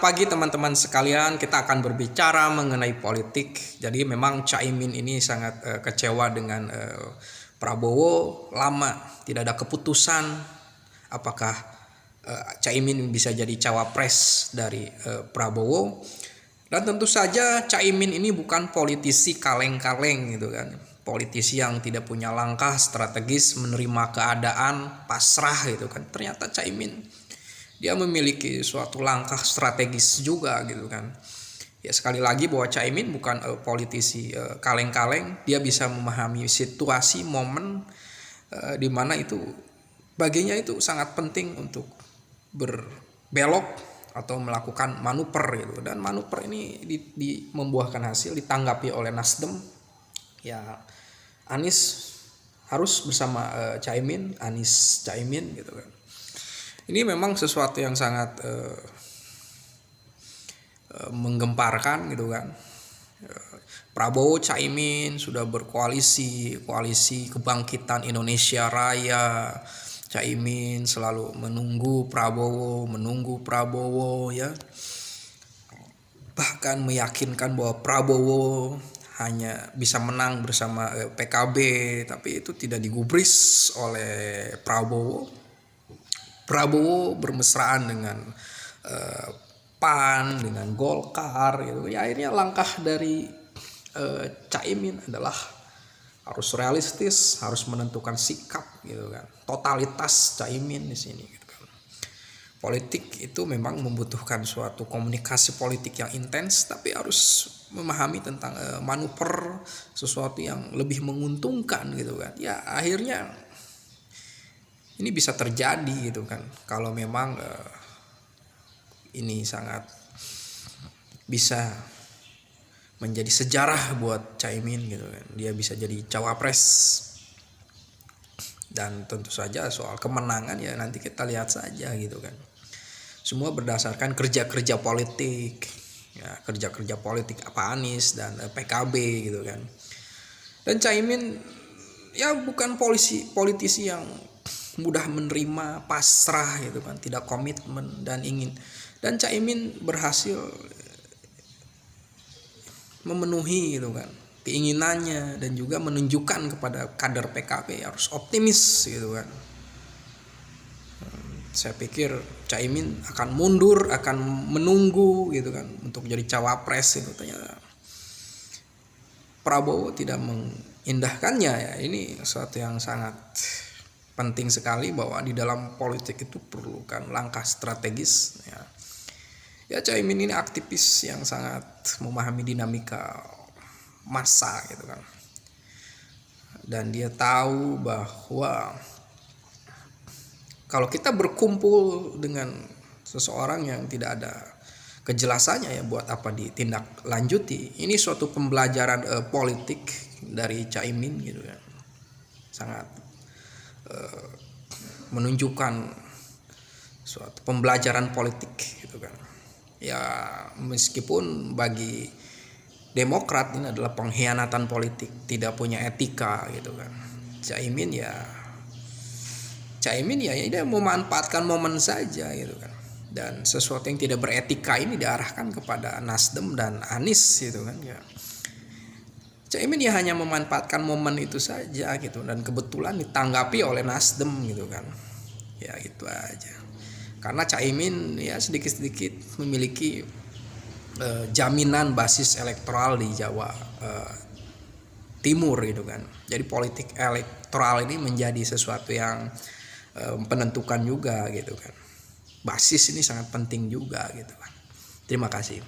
Selamat pagi teman-teman sekalian, kita akan berbicara mengenai politik. Jadi memang Caimin ini sangat kecewa dengan Prabowo. Lama tidak ada keputusan apakah Caimin bisa jadi cawapres dari Prabowo. Dan tentu saja Caimin ini bukan politisi kaleng-kaleng gitu kan. Politisi yang tidak punya langkah strategis, menerima keadaan, pasrah gitu kan. Ternyata Caimin dia memiliki suatu langkah strategis juga gitu kan. Ya sekali lagi bahwa Caimin bukan politisi kaleng-kaleng, dia bisa memahami situasi momen di mana itu baginya itu sangat penting untuk berbelok atau melakukan manuver gitu. Dan manuver ini membuahkan hasil, ditanggapi oleh Nasdem. Ya Anies harus bersama Caimin, Anies Caimin gitu kan. Ini memang sesuatu yang sangat menggemparkan gitu kan. Prabowo Caimin sudah berkoalisi, koalisi kebangkitan Indonesia Raya. Caimin selalu menunggu Prabowo ya. Bahkan meyakinkan bahwa Prabowo hanya bisa menang bersama PKB, tapi itu tidak digubris oleh Prabowo bermesraan dengan PAN, dengan Golkar gitu. Ya akhirnya langkah dari Caimin adalah harus realistis, harus menentukan sikap gitu kan. Totalitas Caimin di sini gitu kan. Politik itu memang membutuhkan suatu komunikasi politik yang intens, tapi harus memahami tentang manuver, sesuatu yang lebih menguntungkan gitu kan. Ya akhirnya ini bisa terjadi gitu kan, kalau memang ini sangat bisa menjadi sejarah buat Caimin gitu kan. Dia bisa jadi cawapres. Dan tentu saja soal kemenangan ya nanti kita lihat saja gitu kan. Semua berdasarkan kerja-kerja politik. Ya, kerja-kerja politik apa Anies dan PKB gitu kan. Dan Caimin ya bukan politisi yang mudah menerima, pasrah gitu kan, tidak komitmen dan ingin. Dan Caimin berhasil memenuhi gitu kan keinginannya dan juga menunjukkan kepada kader PKB harus optimis gitu kan. Saya pikir Caimin akan mundur, akan menunggu gitu kan untuk jadi cawapres itu. Ternyata Prabowo tidak mengindahkannya ya. Ini sesuatu yang sangat penting sekali bahwa di dalam politik itu perlukan langkah strategis ya. Ya Caimin ini aktivis yang sangat memahami dinamika massa gitu kan. Dan dia tahu bahwa kalau kita berkumpul dengan seseorang yang tidak ada kejelasannya ya buat apa ditindaklanjuti. Ini suatu pembelajaran politik dari Caimin gitu kan. Sangat menunjukkan suatu pembelajaran politik gitu kan. Ya meskipun bagi Demokrat ini adalah pengkhianatan politik, tidak punya etika gitu kan. Caimin ya dia memanfaatkan momen saja gitu kan. Dan sesuatu yang tidak beretika ini diarahkan kepada Nasdem dan Anies gitu kan ya. Caimin ya hanya memanfaatkan momen itu saja gitu, dan kebetulan ditanggapi oleh Nasdem gitu kan. Ya itu aja. Karena Caimin ya sedikit-sedikit memiliki jaminan basis elektoral di Jawa Timur gitu kan. Jadi politik elektoral ini menjadi sesuatu yang penentukan juga gitu kan. Basis ini sangat penting juga gitu kan. Terima kasih.